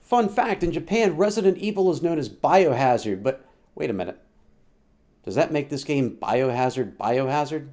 Fun fact, in Japan, Resident Evil is known as Biohazard, but wait a minute. Does that make this game Biohazard Biohazard?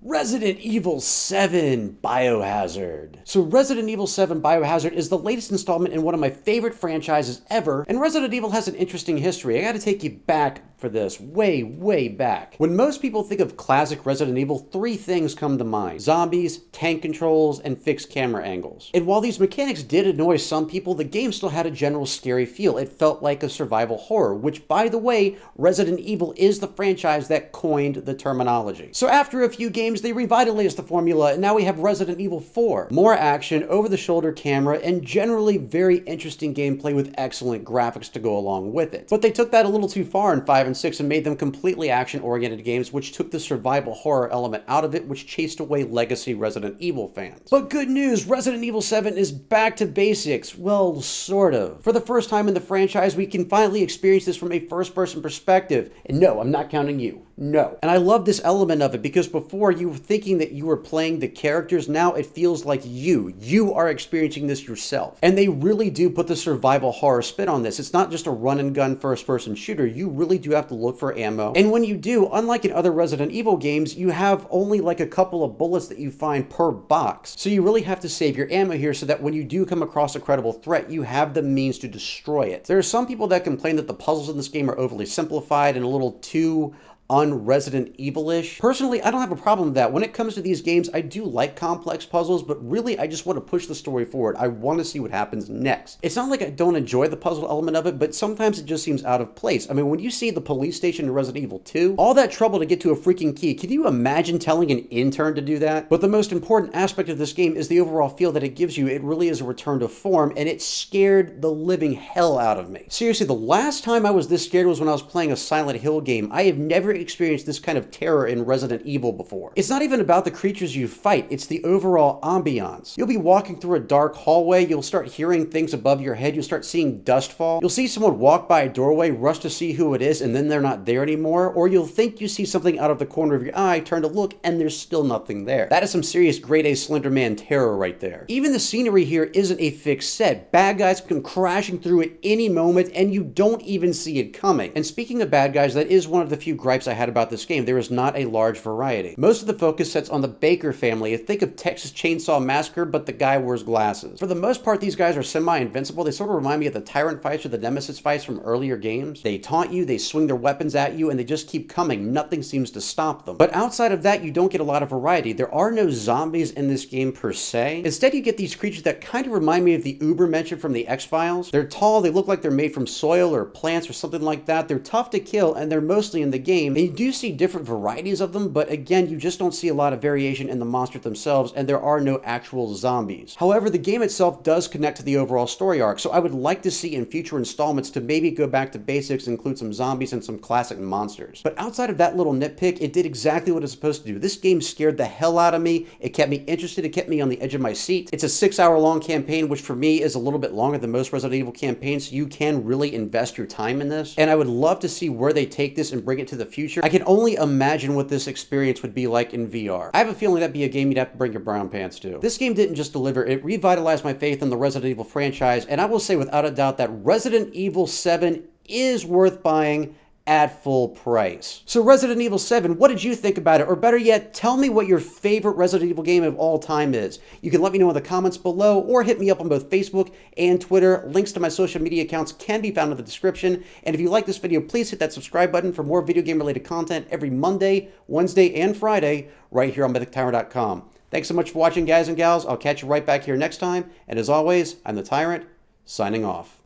Resident Evil 7 Biohazard. So Resident Evil 7 Biohazard is the latest installment in one of my favorite franchises ever, and Resident Evil has an interesting history. I gotta take you back for this, way back. When most people think of classic Resident Evil, three things come to mind: zombies, tank controls, and fixed camera angles. And while these mechanics did annoy some people, the game still had a general scary feel. It felt like a survival horror, which, by the way, Resident Evil is the franchise that coined the terminology. So after a few games, they revitalized the formula, and now we have Resident Evil 4. More action, over-the-shoulder camera, and generally very interesting gameplay with excellent graphics to go along with it. But they took that a little too far in 5 and 6 and made them completely action-oriented games, which took the survival horror element out of it, which chased away legacy Resident Evil fans. But good news, Resident Evil 7 is back to basics. Well, sort of. For the first time in the franchise, we can finally experience this from a first-person perspective. And no, I'm not counting you. No. And I love this element of it because before you were thinking that you were playing the characters, now it feels like you are experiencing this yourself. And they really do put the survival horror spin on this. It's not just a run and gun first person shooter. You really do have to look for ammo. And when you do, unlike in other Resident Evil games, you have only like a couple of bullets that you find per box. So you really have to save your ammo here so that when you do come across a credible threat, you have the means to destroy it. There are some people that complain that the puzzles in this game are overly simplified and a little too un-Resident Evil-ish. Personally, I don't have a problem with that. When it comes to these games, I do like complex puzzles, but really I just want to push the story forward. I want to see what happens next. It's not like I don't enjoy the puzzle element of it, but sometimes it just seems out of place. I mean, when you see the police station in Resident Evil 2, all that trouble to get to a freaking key, can you imagine telling an intern to do that? But the most important aspect of this game is the overall feel that it gives you. It really is a return to form, and it scared the living hell out of me. Seriously, the last time I was this scared was when I was playing a Silent Hill game. I have never experienced this kind of terror in Resident Evil before. It's not even about the creatures you fight, it's the overall ambiance. You'll be walking through a dark hallway, you'll start hearing things above your head, you'll start seeing dust fall, you'll see someone walk by a doorway, rush to see who it is, and then they're not there anymore, or you'll think you see something out of the corner of your eye, turn to look, and there's still nothing there. That is some serious grade A Slender Man terror right there. Even the scenery here isn't a fixed set. Bad guys come crashing through at any moment, and you don't even see it coming. And speaking of bad guys, that is one of the few gripes I had about this game. There is not a large variety. Most of the focus sets on the Baker family. Think of Texas Chainsaw Massacre, but the guy wears glasses. For the most part, these guys are semi-invincible. They sort of remind me of the Tyrant fights or the Nemesis fights from earlier games. They taunt you, they swing their weapons at you, and they just keep coming. Nothing seems to stop them. But outside of that, you don't get a lot of variety. There are no zombies in this game per se. Instead, you get these creatures that kind of remind me of the Uber mentioned from the X-Files. They're tall, they look like they're made from soil or plants or something like that. They're tough to kill, and they're mostly in the game. And you do see different varieties of them, but again, you just don't see a lot of variation in the monsters themselves, and there are no actual zombies. However, the game itself does connect to the overall story arc, so I would like to see in future installments to maybe go back to basics, include some zombies and some classic monsters. But outside of that little nitpick, it did exactly what it's supposed to do. This game scared the hell out of me. It kept me interested. It kept me on the edge of my seat. It's a 6-hour-long campaign, which for me is a little bit longer than most Resident Evil campaigns, so you can really invest your time in this. And I would love to see where they take this and bring it to the future. I can only imagine what this experience would be like in VR. I have a feeling that'd be a game you'd have to bring your brown pants to. This game didn't just deliver, it revitalized my faith in the Resident Evil franchise, and I will say without a doubt that Resident Evil 7 is worth buying at full price. So Resident Evil 7, what did you think about it? Or better yet, tell me what your favorite Resident Evil game of all time is. You can let me know in the comments below or hit me up on both Facebook and Twitter. Links to my social media accounts can be found in the description. And if you like this video, please hit that subscribe button for more video game related content every Monday, Wednesday, and Friday right here on MythicTyrant.com. Thanks so much for watching, guys and gals. I'll catch you right back here next time. And as always, I'm the Tyrant, signing off.